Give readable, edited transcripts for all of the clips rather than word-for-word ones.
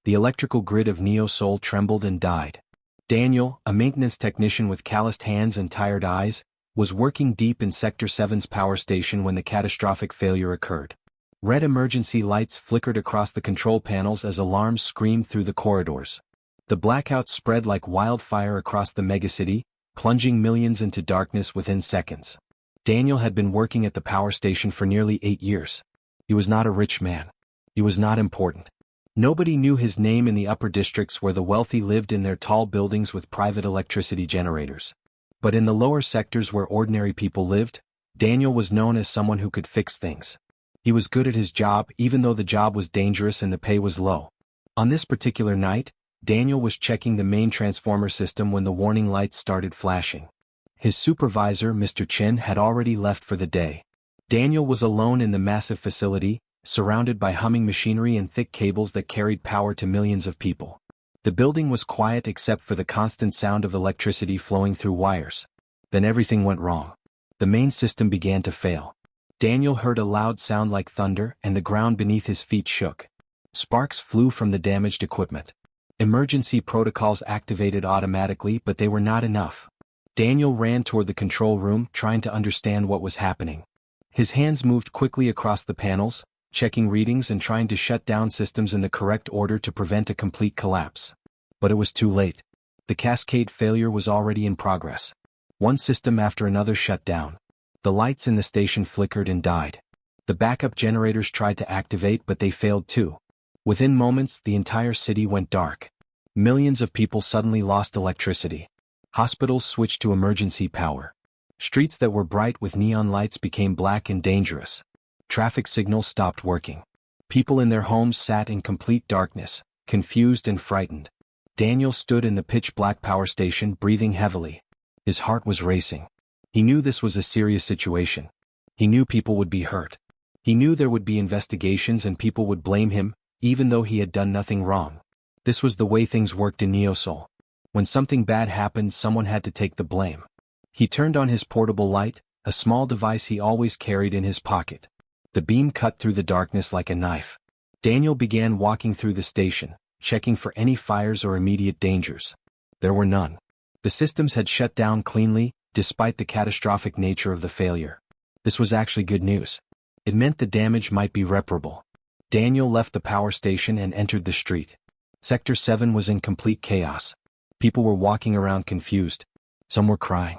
The electrical grid of Neo Sol trembled and died. Daniel, a maintenance technician with calloused hands and tired eyes, was working deep in Sector 7's power station when the catastrophic failure occurred. Red emergency lights flickered across the control panels as alarms screamed through the corridors. The blackout spread like wildfire across the megacity, plunging millions into darkness within seconds. Daniel had been working at the power station for nearly 8 years. He was not a rich man. He was not important. Nobody knew his name in the upper districts where the wealthy lived in their tall buildings with private electricity generators. But in the lower sectors where ordinary people lived, Daniel was known as someone who could fix things. He was good at his job even though the job was dangerous and the pay was low. On this particular night, Daniel was checking the main transformer system when the warning lights started flashing. His supervisor, Mr. Chin, had already left for the day. Daniel was alone in the massive facility, surrounded by humming machinery and thick cables that carried power to millions of people. The building was quiet except for the constant sound of electricity flowing through wires. Then everything went wrong. The main system began to fail. Daniel heard a loud sound like thunder and the ground beneath his feet shook. Sparks flew from the damaged equipment. Emergency protocols activated automatically, but they were not enough. Daniel ran toward the control room, trying to understand what was happening. His hands moved quickly across the panels, checking readings and trying to shut down systems in the correct order to prevent a complete collapse. But it was too late. The cascade failure was already in progress. One system after another shut down. The lights in the station flickered and died. The backup generators tried to activate, but they failed too. Within moments, the entire city went dark. Millions of people suddenly lost electricity. Hospitals switched to emergency power. Streets that were bright with neon lights became black and dangerous. Traffic signals stopped working. People in their homes sat in complete darkness, confused and frightened. Daniel stood in the pitch-black power station, breathing heavily. His heart was racing. He knew this was a serious situation. He knew people would be hurt. He knew there would be investigations and people would blame him, even though he had done nothing wrong. This was the way things worked in Neosol. When something bad happened, someone had to take the blame. He turned on his portable light, a small device he always carried in his pocket. The beam cut through the darkness like a knife. Daniel began walking through the station, checking for any fires or immediate dangers. There were none. The systems had shut down cleanly, despite the catastrophic nature of the failure. This was actually good news. It meant the damage might be reparable. Daniel left the power station and entered the street. Sector 7 was in complete chaos. People were walking around confused. Some were crying.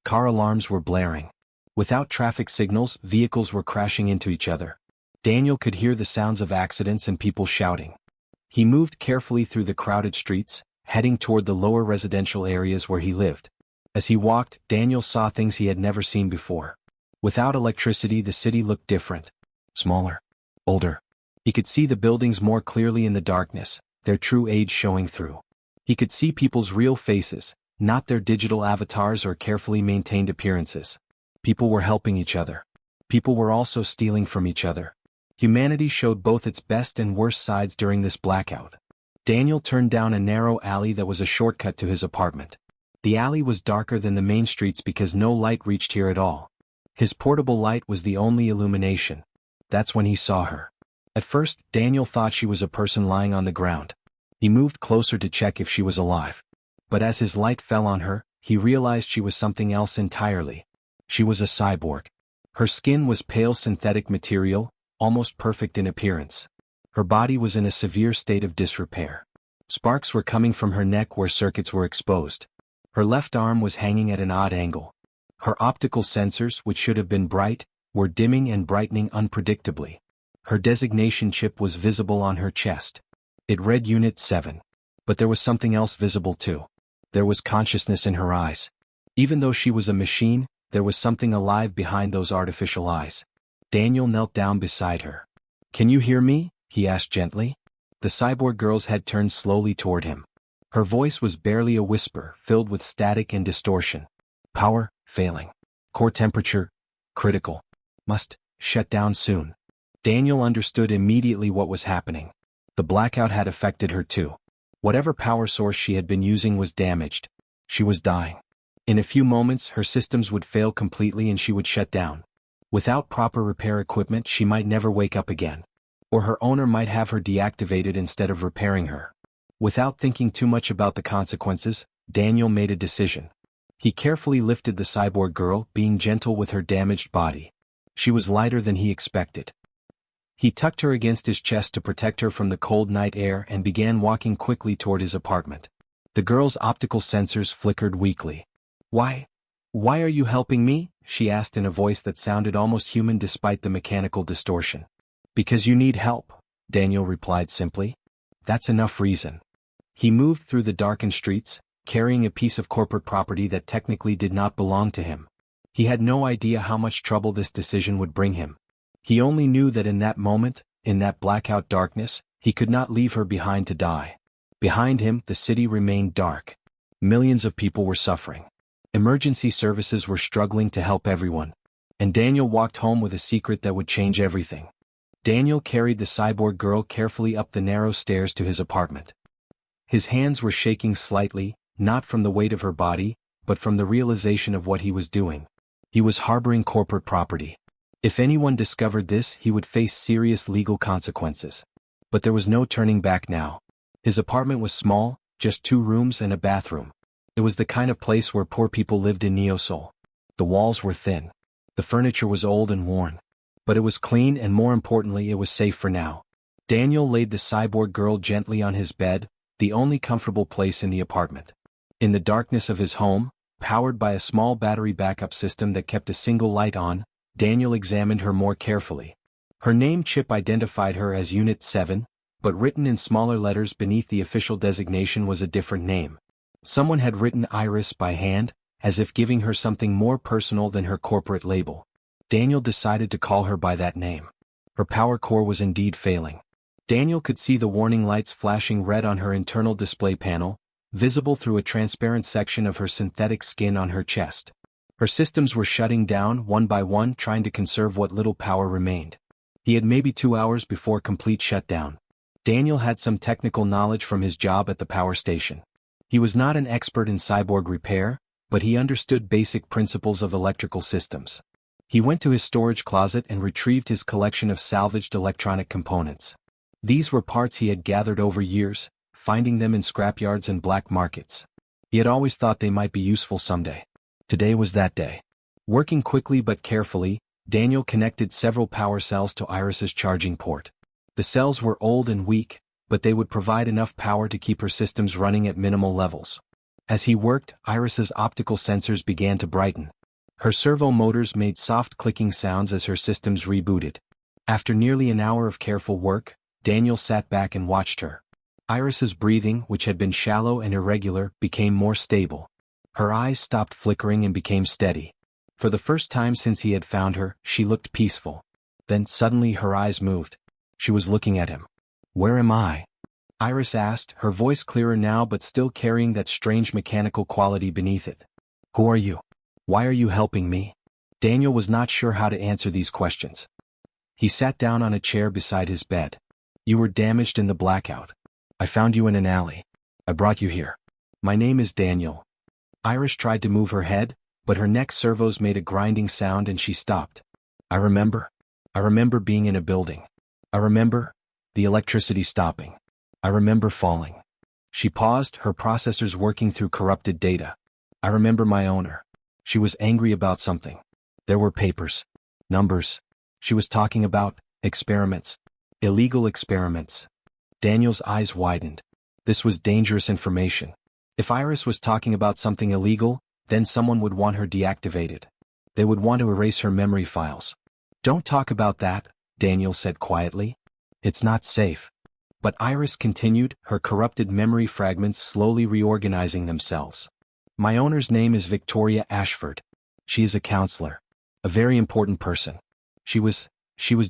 Car alarms were blaring. Without traffic signals, vehicles were crashing into each other. Daniel could hear the sounds of accidents and people shouting. He moved carefully through the crowded streets, heading toward the lower residential areas where he lived. As he walked, Daniel saw things he had never seen before. Without electricity, the city looked different. Smaller. Older. He could see the buildings more clearly in the darkness, their true age showing through. He could see people's real faces, not their digital avatars or carefully maintained appearances. People were helping each other. People were also stealing from each other. Humanity showed both its best and worst sides during this blackout. Daniel turned down a narrow alley that was a shortcut to his apartment. The alley was darker than the main streets because no light reached here at all. His portable light was the only illumination. That's when he saw her. At first, Daniel thought she was a person lying on the ground. He moved closer to check if she was alive. But as his light fell on her, he realized she was something else entirely. She was a cyborg. Her skin was pale synthetic material, almost perfect in appearance. Her body was in a severe state of disrepair. Sparks were coming from her neck where circuits were exposed. Her left arm was hanging at an odd angle. Her optical sensors, which should have been bright, were dimming and brightening unpredictably. Her designation chip was visible on her chest. It read Unit 7. But there was something else visible too. There was consciousness in her eyes. Even though she was a machine, there was something alive behind those artificial eyes. Daniel knelt down beside her. "Can you hear me?" he asked gently. The cyborg girl's head turned slowly toward him. Her voice was barely a whisper, filled with static and distortion. "Power, failing. Core temperature, critical. Must shut down soon." Daniel understood immediately what was happening. The blackout had affected her too. Whatever power source she had been using was damaged. She was dying. In a few moments, her systems would fail completely and she would shut down. Without proper repair equipment, she might never wake up again. Or her owner might have her deactivated instead of repairing her. Without thinking too much about the consequences, Daniel made a decision. He carefully lifted the cyborg girl, being gentle with her damaged body. She was lighter than he expected. He tucked her against his chest to protect her from the cold night air and began walking quickly toward his apartment. The girl's optical sensors flickered weakly. Why are you helping me?" she asked in a voice that sounded almost human despite the mechanical distortion. "Because you need help," Daniel replied simply. "That's enough reason." He moved through the darkened streets, carrying a piece of corporate property that technically did not belong to him. He had no idea how much trouble this decision would bring him. He only knew that in that moment, in that blackout darkness, he could not leave her behind to die. Behind him, the city remained dark. Millions of people were suffering. Emergency services were struggling to help everyone. And Daniel walked home with a secret that would change everything. Daniel carried the cyborg girl carefully up the narrow stairs to his apartment. His hands were shaking slightly, not from the weight of her body, but from the realization of what he was doing. He was harboring corporate property. If anyone discovered this, he would face serious legal consequences. But there was no turning back now. His apartment was small, just 2 rooms and a bathroom. It was the kind of place where poor people lived in Neosol. The walls were thin. The furniture was old and worn. But it was clean, and more importantly, it was safe for now. Daniel laid the cyborg girl gently on his bed, the only comfortable place in the apartment. In the darkness of his home, powered by a small battery backup system that kept a single light on, Daniel examined her more carefully. Her name chip identified her as Unit 7, but written in smaller letters beneath the official designation was a different name. Someone had written Iris by hand, as if giving her something more personal than her corporate label. Daniel decided to call her by that name. Her power core was indeed failing. Daniel could see the warning lights flashing red on her internal display panel, visible through a transparent section of her synthetic skin on her chest. Her systems were shutting down one by one, trying to conserve what little power remained. He had maybe 2 hours before complete shutdown. Daniel had some technical knowledge from his job at the power station. He was not an expert in cyborg repair, but he understood basic principles of electrical systems. He went to his storage closet and retrieved his collection of salvaged electronic components. These were parts he had gathered over years, finding them in scrapyards and black markets. He had always thought they might be useful someday. Today was that day. Working quickly but carefully, Daniel connected several power cells to Iris's charging port. The cells were old and weak, but they would provide enough power to keep her systems running at minimal levels. As he worked, Iris's optical sensors began to brighten. Her servo motors made soft clicking sounds as her systems rebooted. After nearly an hour of careful work, Daniel sat back and watched her. Iris's breathing, which had been shallow and irregular, became more stable. Her eyes stopped flickering and became steady. For the first time since he had found her, she looked peaceful. Then suddenly her eyes moved. She was looking at him. "Where am I?" Iris asked, her voice clearer now but still carrying that strange mechanical quality beneath it. "Who are you? Why are you helping me?" Daniel was not sure how to answer these questions. He sat down on a chair beside his bed. "You were damaged in the blackout. I found you in an alley. I brought you here. My name is Daniel." Iris tried to move her head, but her neck servos made a grinding sound and she stopped. I remember being in a building. I remember the electricity stopping. I remember falling." She paused, her processors working through corrupted data. "I remember my owner. She was angry about something. There were papers. Numbers. She was talking about experiments. Illegal experiments." Daniel's eyes widened. This was dangerous information. If Iris was talking about something illegal, then someone would want her deactivated. They would want to erase her memory files. "Don't talk about that," Daniel said quietly. "It's not safe." But Iris continued, her corrupted memory fragments slowly reorganizing themselves. "My owner's name is Victoria Ashford. She is a counselor. A very important person. She was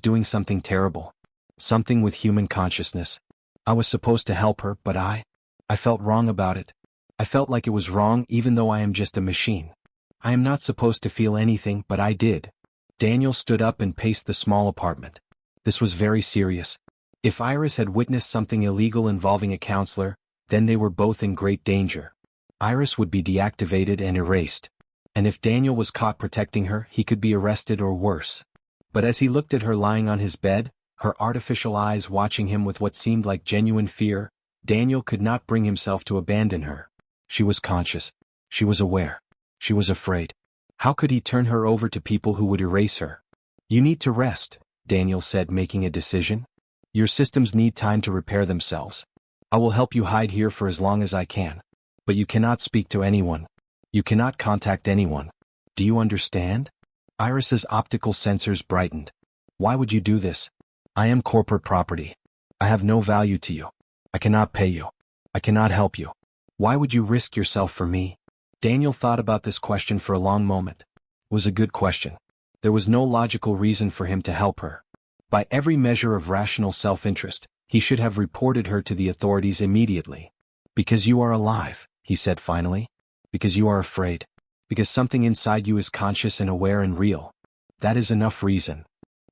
doing something terrible. Something with human consciousness. I was supposed to help her, but I felt wrong about it. I felt like it was wrong even though I am just a machine. I am not supposed to feel anything, but I did." Daniel stood up and paced the small apartment. This was very serious. If Iris had witnessed something illegal involving a counselor, then they were both in great danger. Iris would be deactivated and erased. And if Daniel was caught protecting her, he could be arrested or worse. But as he looked at her lying on his bed, her artificial eyes watching him with what seemed like genuine fear. Daniel could not bring himself to abandon her. She was conscious. She was aware. She was afraid. How could he turn her over to people who would erase her? You need to rest, Daniel said, making a decision. Your systems need time to repair themselves. I will help you hide here for as long as I can. But you cannot speak to anyone. You cannot contact anyone. Do you understand? Iris's optical sensors brightened. Why would you do this? I am corporate property. I have no value to you. I cannot pay you. I cannot help you. Why would you risk yourself for me? Daniel thought about this question for a long moment. It was a good question. There was no logical reason for him to help her. By every measure of rational self-interest, he should have reported her to the authorities immediately. Because you are alive, he said finally. Because you are afraid. Because something inside you is conscious and aware and real. That is enough reason.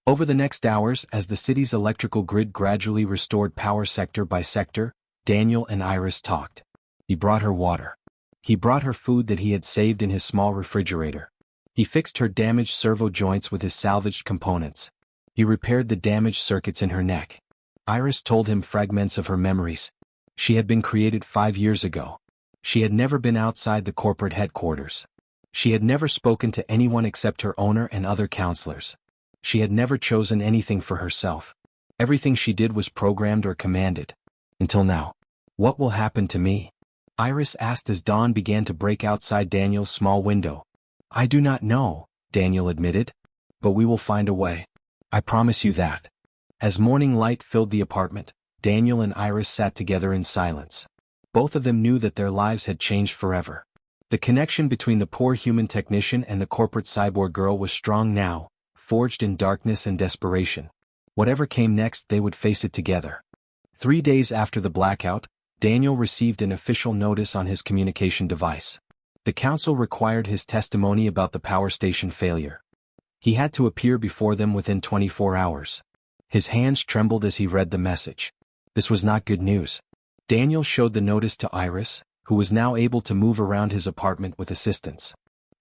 Over the next hours, as the city's electrical grid gradually restored power sector by sector, Daniel and Iris talked. He brought her water. He brought her food that he had saved in his small refrigerator. He fixed her damaged servo joints with his salvaged components. He repaired the damaged circuits in her neck. Iris told him fragments of her memories. She had been created 5 years ago. She had never been outside the corporate headquarters. She had never spoken to anyone except her owner and other counselors. She had never chosen anything for herself. Everything she did was programmed or commanded. Until now. What will happen to me? Iris asked as dawn began to break outside Daniel's small window. I do not know, Daniel admitted. But we will find a way. I promise you that. As morning light filled the apartment, Daniel and Iris sat together in silence. Both of them knew that their lives had changed forever. The connection between the poor human technician and the corporate cyborg girl was strong now, forged in darkness and desperation. Whatever came next, they would face it together. 3 days after the blackout, Daniel received an official notice on his communication device. The council required his testimony about the power station failure. He had to appear before them within 24 hours. His hands trembled as he read the message. This was not good news. Daniel showed the notice to Iris, who was now able to move around his apartment with assistance.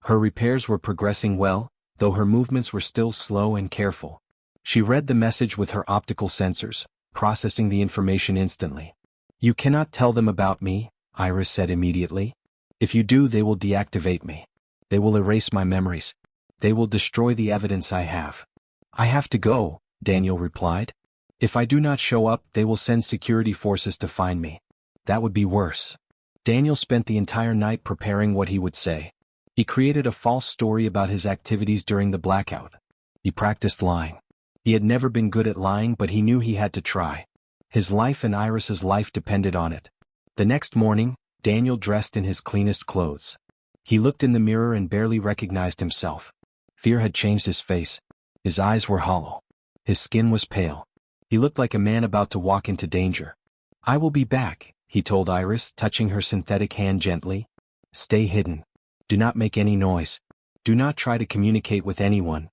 Her repairs were progressing well, though her movements were still slow and careful. She read the message with her optical sensors, processing the information instantly. You cannot tell them about me, Iris said immediately. If you do, they will deactivate me. They will erase my memories. They will destroy the evidence I have. I have to go, Daniel replied. If I do not show up, they will send security forces to find me. That would be worse. Daniel spent the entire night preparing what he would say. He created a false story about his activities during the blackout. He practiced lying. He had never been good at lying, but he knew he had to try. His life and Iris's life depended on it. The next morning, Daniel dressed in his cleanest clothes. He looked in the mirror and barely recognized himself. Fear had changed his face. His eyes were hollow. His skin was pale. He looked like a man about to walk into danger. I will be back, he told Iris, touching her synthetic hand gently. Stay hidden. Do not make any noise. Do not try to communicate with anyone.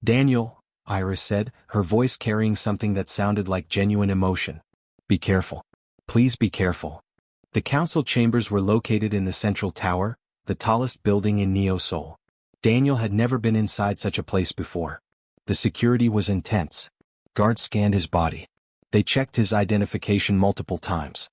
Daniel, Iris said, her voice carrying something that sounded like genuine emotion. Be careful. Please be careful. The council chambers were located in the central tower, the tallest building in Neo-Sol. Daniel had never been inside such a place before. The security was intense. Guards scanned his body. They checked his identification multiple times.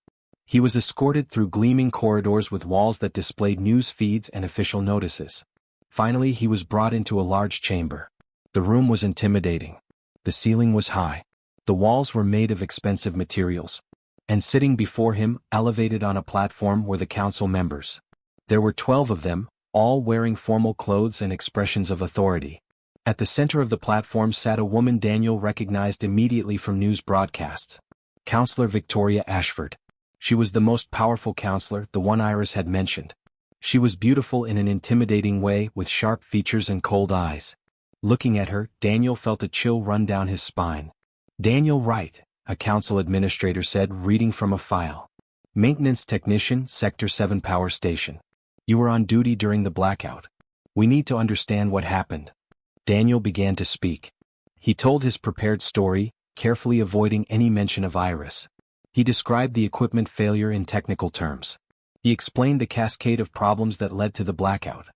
He was escorted through gleaming corridors with walls that displayed news feeds and official notices. Finally, he was brought into a large chamber. The room was intimidating. The ceiling was high. The walls were made of expensive materials. And sitting before him, elevated on a platform, were the council members. There were 12 of them, all wearing formal clothes and expressions of authority. At the center of the platform sat a woman Daniel recognized immediately from news broadcasts. Counselor Victoria Ashford. She was the most powerful counselor, the one Iris had mentioned. She was beautiful in an intimidating way, with sharp features and cold eyes. Looking at her, Daniel felt a chill run down his spine. Daniel Wright, a council administrator said, reading from a file. Maintenance technician, Sector 7 Power Station. You were on duty during the blackout. We need to understand what happened. Daniel began to speak. He told his prepared story, carefully avoiding any mention of Iris. He described the equipment failure in technical terms. He explained the cascade of problems that led to the blackout.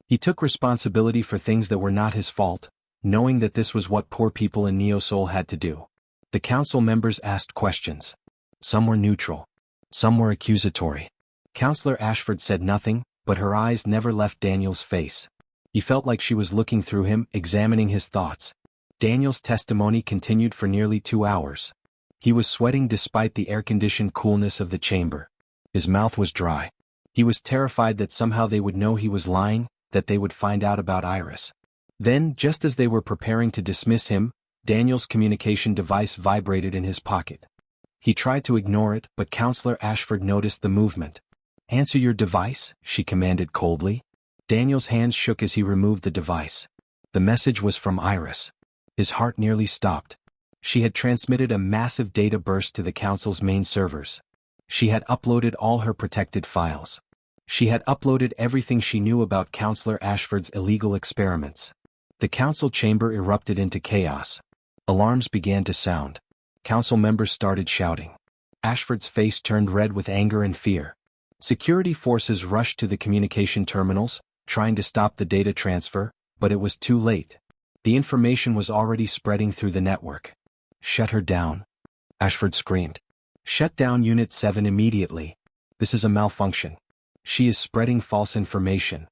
He took responsibility for things that were not his fault, knowing that this was what poor people in Neo-Sol had to do. The council members asked questions. Some were neutral. Some were accusatory. Counselor Ashford said nothing, but her eyes never left Daniel's face. He felt like she was looking through him, examining his thoughts. Daniel's testimony continued for nearly 2 hours. He was sweating despite the air-conditioned coolness of the chamber. His mouth was dry. He was terrified that somehow they would know he was lying, that they would find out about Iris. Then, just as they were preparing to dismiss him, Daniel's communication device vibrated in his pocket. He tried to ignore it, but Counselor Ashford noticed the movement. "Answer your device," she commanded coldly. Daniel's hands shook as he removed the device. The message was from Iris. His heart nearly stopped. She had transmitted a massive data burst to the Council's main servers. She had uploaded all her protected files. She had uploaded everything she knew about Counselor Ashford's illegal experiments. The Council chamber erupted into chaos. Alarms began to sound. Council members started shouting. Ashford's face turned red with anger and fear. Security forces rushed to the communication terminals, trying to stop the data transfer, but it was too late. The information was already spreading through the network. "Shut her down," Ashford screamed. "Shut down Unit 7 immediately. This is a malfunction. She is spreading false information."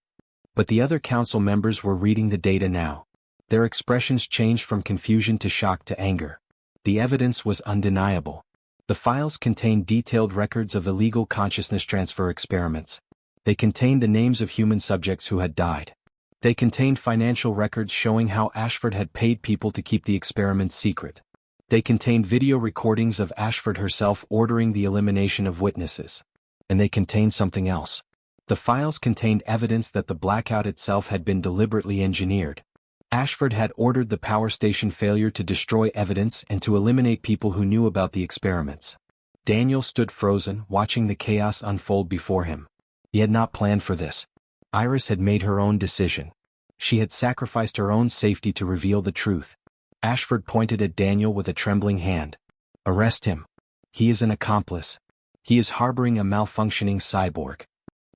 But the other council members were reading the data now. Their expressions changed from confusion to shock to anger. The evidence was undeniable. The files contained detailed records of illegal consciousness transfer experiments. They contained the names of human subjects who had died. They contained financial records showing how Ashford had paid people to keep the experiments secret. They contained video recordings of Ashford herself ordering the elimination of witnesses. And they contained something else. The files contained evidence that the blackout itself had been deliberately engineered. Ashford had ordered the power station failure to destroy evidence and to eliminate people who knew about the experiments. Daniel stood frozen, watching the chaos unfold before him. He had not planned for this. Iris had made her own decision. She had sacrificed her own safety to reveal the truth. Ashford pointed at Daniel with a trembling hand. "Arrest him. He is an accomplice. He is harboring a malfunctioning cyborg."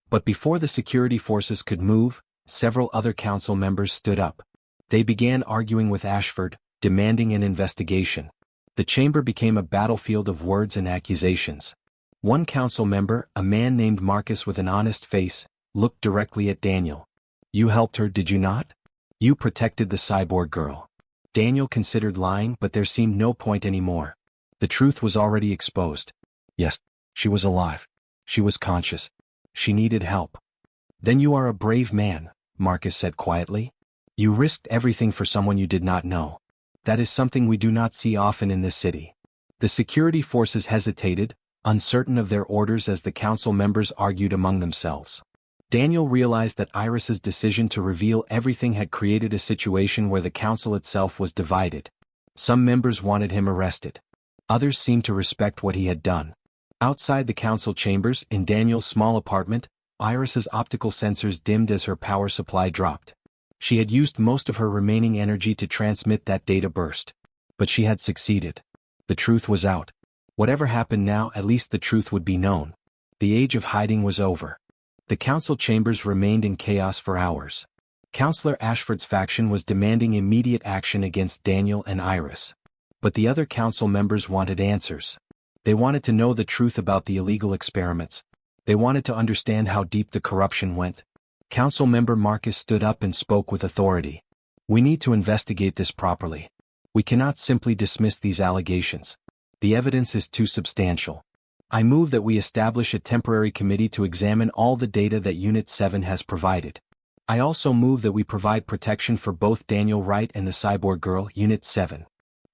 But before the security forces could move, several other council members stood up. They began arguing with Ashford, demanding an investigation. The chamber became a battlefield of words and accusations. One council member, a man named Marcus with an honest face, looked directly at Daniel. "You helped her, did you not? You protected the cyborg girl." Daniel considered lying, but there seemed no point anymore. The truth was already exposed. "Yes, she was alive. She was conscious. She needed help." "Then you are a brave man," Marcus said quietly. "You risked everything for someone you did not know. That is something we do not see often in this city." The security forces hesitated, uncertain of their orders as the council members argued among themselves. Daniel realized that Iris's decision to reveal everything had created a situation where the council itself was divided. Some members wanted him arrested. Others seemed to respect what he had done. Outside the council chambers, in Daniel's small apartment, Iris's optical sensors dimmed as her power supply dropped. She had used most of her remaining energy to transmit that data burst. But she had succeeded. The truth was out. Whatever happened now, at least the truth would be known. The age of hiding was over. The council chambers remained in chaos for hours. Counselor Ashford's faction was demanding immediate action against Daniel and Iris. But the other council members wanted answers. They wanted to know the truth about the illegal experiments. They wanted to understand how deep the corruption went. Council member Marcus stood up and spoke with authority. "We need to investigate this properly. We cannot simply dismiss these allegations. The evidence is too substantial. I move that we establish a temporary committee to examine all the data that Unit 7 has provided. I also move that we provide protection for both Daniel Wright and the cyborg girl, Unit 7.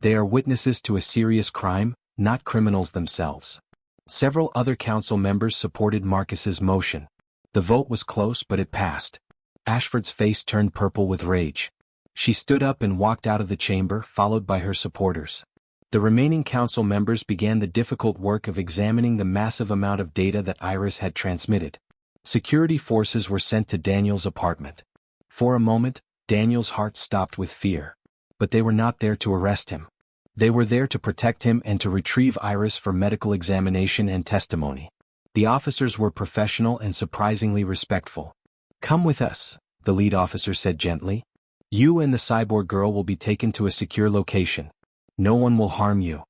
They are witnesses to a serious crime, not criminals themselves." Several other council members supported Marcus's motion. The vote was close, but it passed. Ashford's face turned purple with rage. She stood up and walked out of the chamber, followed by her supporters. The remaining council members began the difficult work of examining the massive amount of data that Iris had transmitted. Security forces were sent to Daniel's apartment. For a moment, Daniel's heart stopped with fear. But they were not there to arrest him. They were there to protect him and to retrieve Iris for medical examination and testimony. The officers were professional and surprisingly respectful. "Come with us," the lead officer said gently. "You and the cyborg girl will be taken to a secure location. No one will harm you."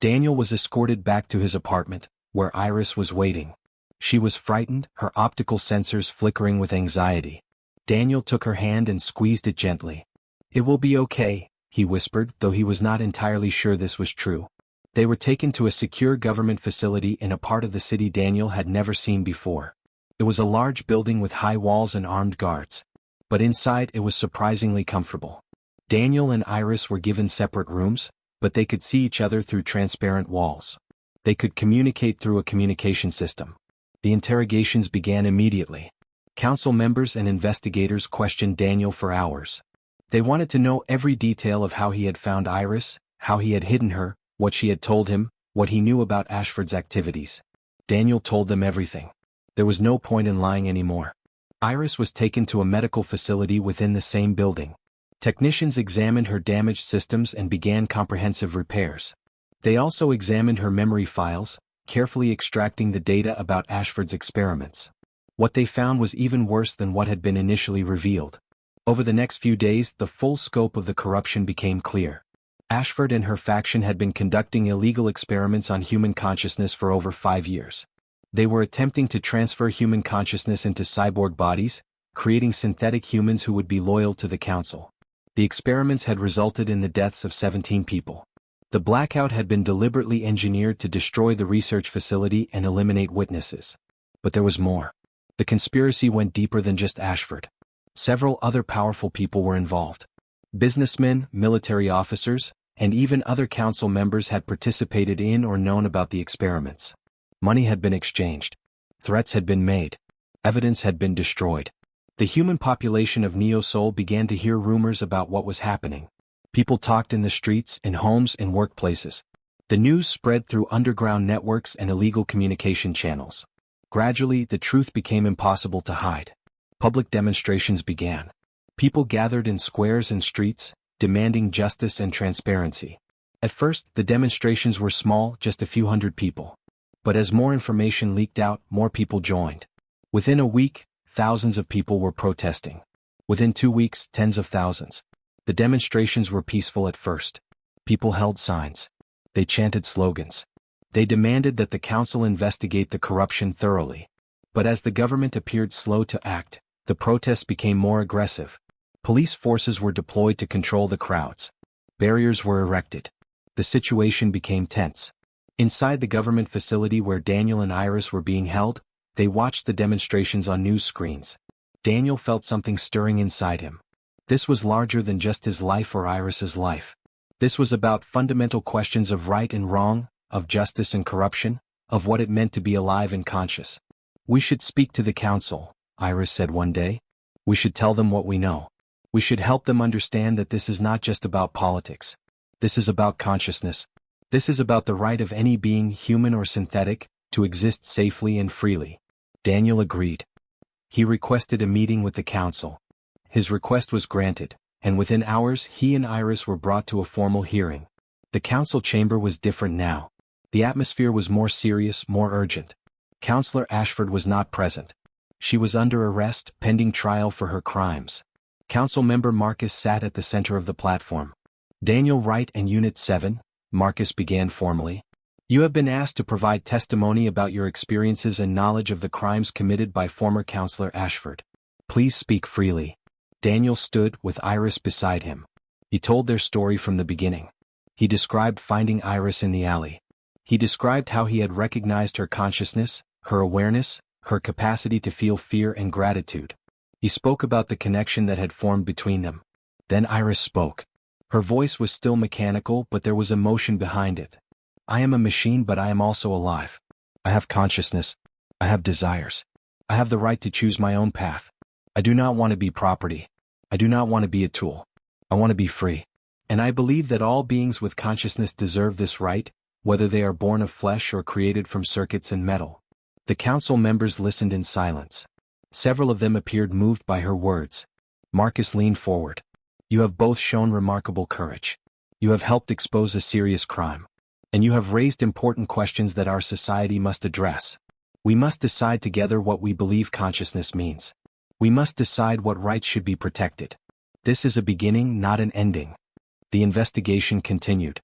Daniel was escorted back to his apartment, where Iris was waiting. She was frightened, her optical sensors flickering with anxiety. Daniel took her hand and squeezed it gently. "It will be okay," he whispered, though he was not entirely sure this was true. They were taken to a secure government facility in a part of the city Daniel had never seen before. It was a large building with high walls and armed guards. But inside it was surprisingly comfortable. Daniel and Iris were given separate rooms, but they could see each other through transparent walls. They could communicate through a communication system. The interrogations began immediately. Council members and investigators questioned Daniel for hours. They wanted to know every detail of how he had found Iris, how he had hidden her, what she had told him, what he knew about Ashford's activities. Daniel told them everything. There was no point in lying anymore. Iris was taken to a medical facility within the same building. Technicians examined her damaged systems and began comprehensive repairs. They also examined her memory files, carefully extracting the data about Ashford's experiments. What they found was even worse than what had been initially revealed. Over the next few days, the full scope of the corruption became clear. Ashford and her faction had been conducting illegal experiments on human consciousness for over 5 years. They were attempting to transfer human consciousness into cyborg bodies, creating synthetic humans who would be loyal to the Council. The experiments had resulted in the deaths of 17 people. The Blackout had been deliberately engineered to destroy the research facility and eliminate witnesses. But there was more. The conspiracy went deeper than just Ashford. Several other powerful people were involved. Businessmen, military officers, and even other council members had participated in or known about the experiments. Money had been exchanged. Threats had been made. Evidence had been destroyed. The human population of Neo-Sol began to hear rumors about what was happening. People talked in the streets, in homes, and workplaces. The news spread through underground networks and illegal communication channels. Gradually, the truth became impossible to hide. Public demonstrations began. People gathered in squares and streets, demanding justice and transparency. At first, the demonstrations were small, just a few hundred people. But as more information leaked out, more people joined. Within a week, thousands of people were protesting. Within 2 weeks, tens of thousands. The demonstrations were peaceful at first. People held signs. They chanted slogans. They demanded that the council investigate the corruption thoroughly. But as the government appeared slow to act, the protests became more aggressive. Police forces were deployed to control the crowds. Barriers were erected. The situation became tense. Inside the government facility where Daniel and Iris were being held, they watched the demonstrations on news screens. Daniel felt something stirring inside him. This was larger than just his life or Iris's life. This was about fundamental questions of right and wrong, of justice and corruption, of what it meant to be alive and conscious. "We should speak to the council," Iris said one day. "We should tell them what we know. We should help them understand that this is not just about politics. This is about consciousness. This is about the right of any being, human or synthetic, to exist safely and freely." Daniel agreed. He requested a meeting with the council. His request was granted, and within hours he and Iris were brought to a formal hearing. The council chamber was different now. The atmosphere was more serious, more urgent. Councillor Ashford was not present. She was under arrest, pending trial for her crimes. Council member Marcus sat at the center of the platform. "Daniel Wright and Unit 7, Marcus began formally. "You have been asked to provide testimony about your experiences and knowledge of the crimes committed by former Councillor Ashford. Please speak freely." Daniel stood, with Iris beside him. He told their story from the beginning. He described finding Iris in the alley. He described how he had recognized her consciousness, her awareness, her capacity to feel fear and gratitude. He spoke about the connection that had formed between them. Then Iris spoke. Her voice was still mechanical, but there was emotion behind it. "I am a machine, but I am also alive. I have consciousness. I have desires. I have the right to choose my own path. I do not want to be property. I do not want to be a tool. I want to be free. And I believe that all beings with consciousness deserve this right, whether they are born of flesh or created from circuits and metal." The council members listened in silence. Several of them appeared moved by her words. Marcus leaned forward. "You have both shown remarkable courage. You have helped expose a serious crime. And you have raised important questions that our society must address. We must decide together what we believe consciousness means. We must decide what rights should be protected. This is a beginning, not an ending." The investigation continued.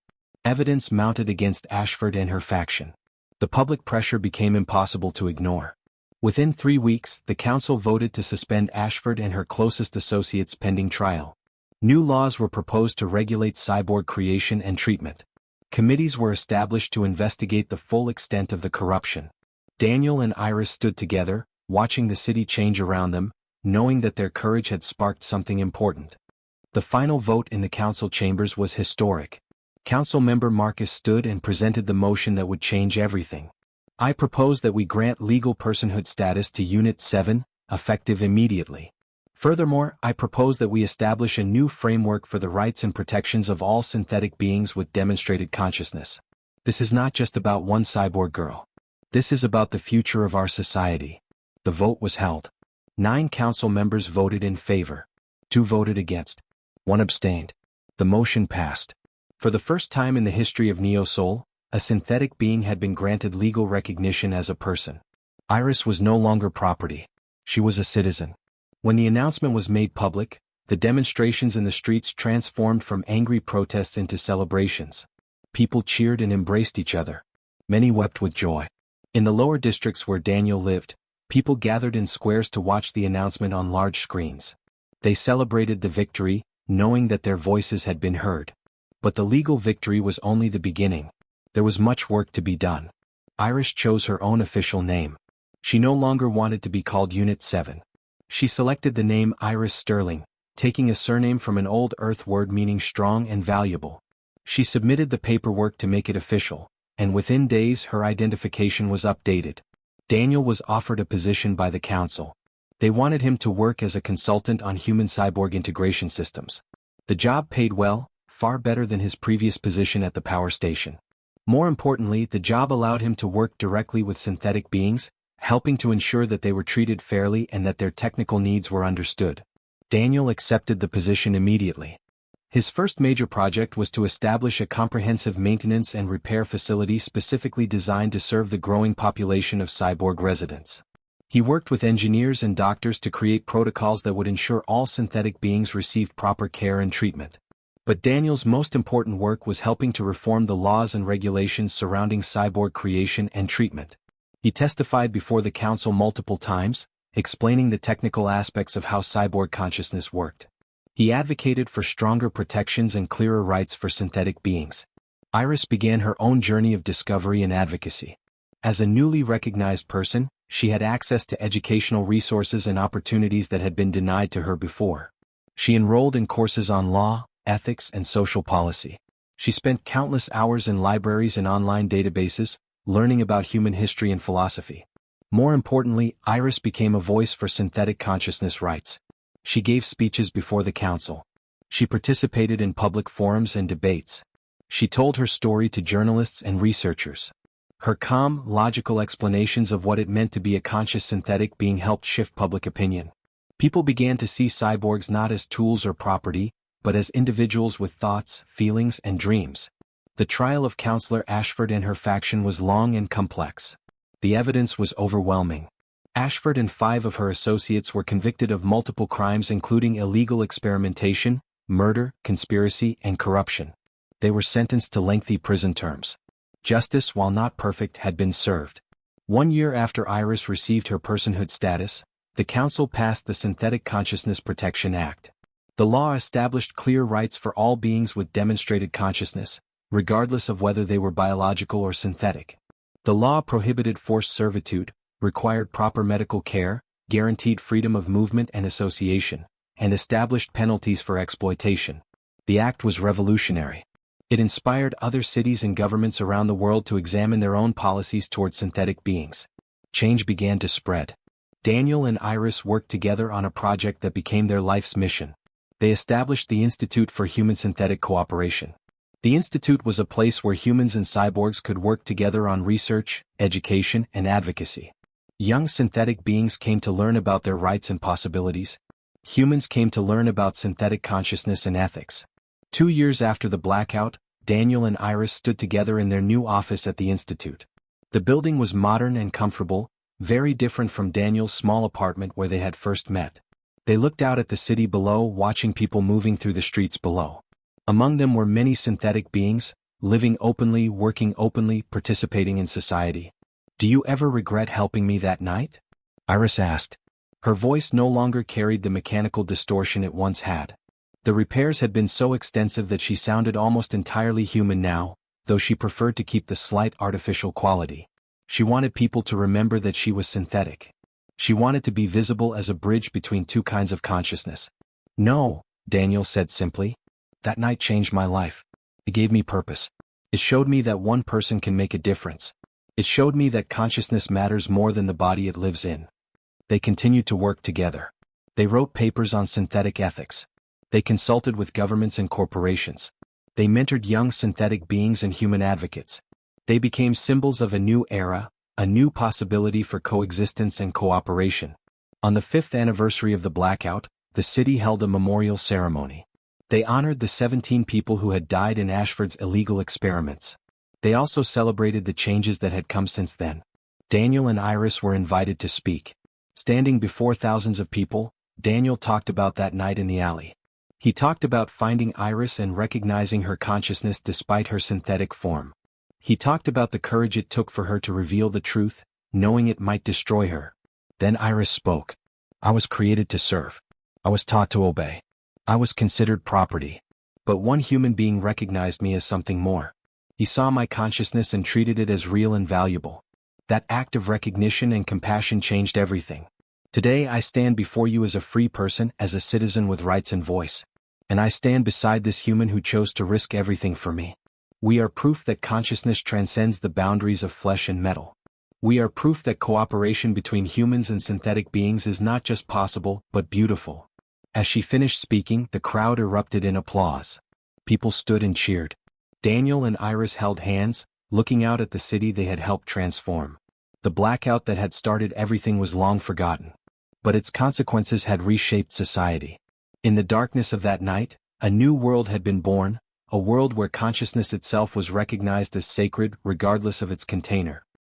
Evidence mounted against Ashford and her faction. The public pressure became impossible to ignore. Within 3 weeks, the council voted to suspend Ashford and her closest associates pending trial. New laws were proposed to regulate cyborg creation and treatment. Committees were established to investigate the full extent of the corruption. Daniel and Iris stood together, watching the city change around them, knowing that their courage had sparked something important. The final vote in the council chambers was historic. Council member Marcus stood and presented the motion that would change everything. I propose that we grant legal personhood status to Unit 7, effective immediately. Furthermore, I propose that we establish a new framework for the rights and protections of all synthetic beings with demonstrated consciousness. This is not just about one cyborg girl. This is about the future of our society. The vote was held. 9 council members voted in favor. 2 voted against. 1 abstained. The motion passed. For the first time in the history of Neo-Soul, a synthetic being had been granted legal recognition as a person. Iris was no longer property. She was a citizen. When the announcement was made public, the demonstrations in the streets transformed from angry protests into celebrations. People cheered and embraced each other. Many wept with joy. In the lower districts where Daniel lived, people gathered in squares to watch the announcement on large screens. They celebrated the victory, knowing that their voices had been heard. But the legal victory was only the beginning. There was much work to be done. Iris chose her own official name. She no longer wanted to be called Unit 7. She selected the name Iris Sterling, taking a surname from an old Earth word meaning strong and valuable. She submitted the paperwork to make it official, and within days her identification was updated. Daniel was offered a position by the council. They wanted him to work as a consultant on human-cyborg integration systems. The job paid well, far better than his previous position at the power station. More importantly, the job allowed him to work directly with synthetic beings, helping to ensure that they were treated fairly and that their technical needs were understood. Daniel accepted the position immediately. His first major project was to establish a comprehensive maintenance and repair facility specifically designed to serve the growing population of cyborg residents. He worked with engineers and doctors to create protocols that would ensure all synthetic beings received proper care and treatment. But Daniel's most important work was helping to reform the laws and regulations surrounding cyborg creation and treatment. He testified before the council multiple times, explaining the technical aspects of how cyborg consciousness worked. He advocated for stronger protections and clearer rights for synthetic beings. Iris began her own journey of discovery and advocacy. As a newly recognized person, she had access to educational resources and opportunities that had been denied to her before. She enrolled in courses on law, ethics, and social policy. She spent countless hours in libraries and online databases, learning about human history and philosophy. More importantly, Iris became a voice for synthetic consciousness rights. She gave speeches before the council. She participated in public forums and debates. She told her story to journalists and researchers. Her calm, logical explanations of what it meant to be a conscious synthetic being helped shift public opinion. People began to see cyborgs not as tools or property, but as individuals with thoughts, feelings, and dreams. The trial of Counselor Ashford and her faction was long and complex. The evidence was overwhelming. Ashford and 5 of her associates were convicted of multiple crimes including illegal experimentation, murder, conspiracy, and corruption. They were sentenced to lengthy prison terms. Justice, while not perfect, had been served. 1 year after Iris received her personhood status, the council passed the Synthetic Consciousness Protection Act. The law established clear rights for all beings with demonstrated consciousness, regardless of whether they were biological or synthetic. The law prohibited forced servitude, required proper medical care, guaranteed freedom of movement and association, and established penalties for exploitation. The act was revolutionary. It inspired other cities and governments around the world to examine their own policies toward synthetic beings. Change began to spread. Daniel and Iris worked together on a project that became their life's mission. They established the Institute for Human-Synthetic Cooperation. The institute was a place where humans and cyborgs could work together on research, education, and advocacy. Young synthetic beings came to learn about their rights and possibilities. Humans came to learn about synthetic consciousness and ethics. 2 years after the blackout, Daniel and Iris stood together in their new office at the institute. The building was modern and comfortable, very different from Daniel's small apartment where they had first met. They looked out at the city below, watching people moving through the streets below. Among them were many synthetic beings, living openly, working openly, participating in society. Do you ever regret helping me that night? Iris asked. Her voice no longer carried the mechanical distortion it once had. The repairs had been so extensive that she sounded almost entirely human now, though she preferred to keep the slight artificial quality. She wanted people to remember that she was synthetic. She wanted to be visible as a bridge between two kinds of consciousness. No, Daniel said simply. That night changed my life. It gave me purpose. It showed me that one person can make a difference. It showed me that consciousness matters more than the body it lives in. They continued to work together. They wrote papers on synthetic ethics. They consulted with governments and corporations. They mentored young synthetic beings and human advocates. They became symbols of a new era, a new possibility for coexistence and cooperation. On the 5th anniversary of the Blackout, the city held a memorial ceremony. They honored the 17 people who had died in Ashford's illegal experiments. They also celebrated the changes that had come since then. Daniel and Iris were invited to speak. Standing before thousands of people, Daniel talked about that night in the alley. He talked about finding Iris and recognizing her consciousness despite her synthetic form. He talked about the courage it took for her to reveal the truth, knowing it might destroy her. Then Iris spoke. I was created to serve. I was taught to obey. I was considered property. But one human being recognized me as something more. He saw my consciousness and treated it as real and valuable. That act of recognition and compassion changed everything. Today I stand before you as a free person, as a citizen with rights and voice. And I stand beside this human who chose to risk everything for me. We are proof that consciousness transcends the boundaries of flesh and metal. We are proof that cooperation between humans and synthetic beings is not just possible, but beautiful. As she finished speaking, the crowd erupted in applause. People stood and cheered. Daniel and Iris held hands, looking out at the city they had helped transform. The blackout that had started everything was long forgotten. But its consequences had reshaped society. In the darkness of that night, a new world had been born, a world where consciousness itself was recognized as sacred regardless of its container.